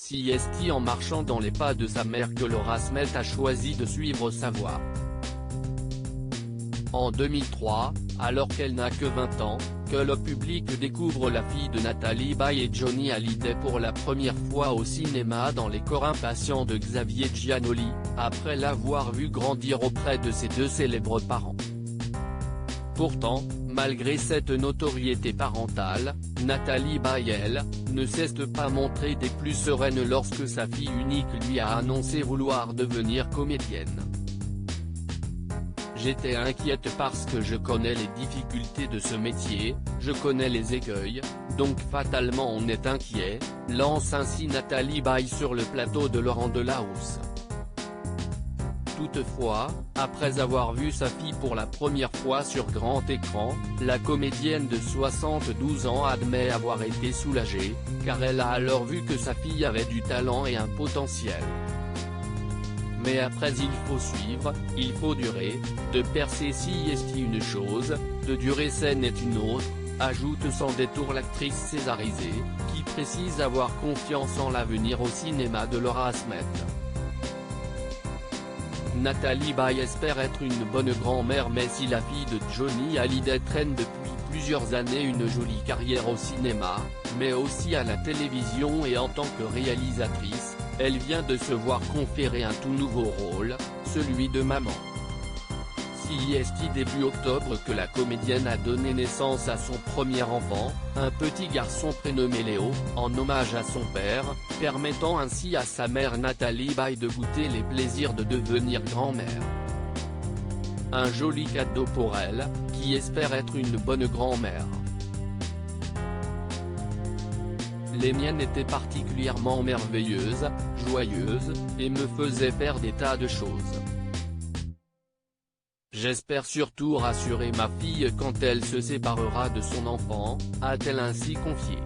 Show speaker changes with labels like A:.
A: Si est en marchant dans les pas de sa mère que Laura Smet a choisi de suivre sa voie. En 2003, alors qu'elle n'a que 20 ans, que le public découvre la fille de Nathalie Baye et Johnny Hallyday pour la première fois au cinéma dans Les corps impatients de Xavier Giannoli, après l'avoir vu grandir auprès de ses deux célèbres parents. Pourtant, malgré cette notoriété parentale, Nathalie Baye elle, ne s'est pas montrée des plus sereines lorsque sa fille unique lui a annoncé vouloir devenir comédienne. J'étais inquiète parce que je connais les difficultés de ce métier, je connais les écueils, donc fatalement on est inquiet, lance ainsi Nathalie Baye sur le plateau de Laurent Delahousse. Toutefois, après avoir vu sa fille pour la première fois sur grand écran, la comédienne de 72 ans admet avoir été soulagée, car elle a alors vu que sa fille avait du talent et un potentiel. Mais après il faut suivre, il faut durer, de percer si est une chose, de durer scène est une autre, ajoute sans détour l'actrice césarisée, qui précise avoir confiance en l'avenir au cinéma de Laura Smet. Nathalie Baye espère être une bonne grand-mère, mais si la fille de Johnny Hallyday traîne depuis plusieurs années une jolie carrière au cinéma, mais aussi à la télévision et en tant que réalisatrice, elle vient de se voir conférer un tout nouveau rôle, celui de maman. Si est début octobre que la comédienne a donné naissance à son premier enfant, un petit garçon prénommé Léo, en hommage à son père, permettant ainsi à sa mère Nathalie Baye de goûter les plaisirs de devenir grand-mère. Un joli cadeau pour elle, qui espère être une bonne grand-mère. Les miennes étaient particulièrement merveilleuses, joyeuses, et me faisaient faire des tas de choses. J'espère surtout rassurer ma fille quand elle se séparera de son enfant, a-t-elle ainsi confié.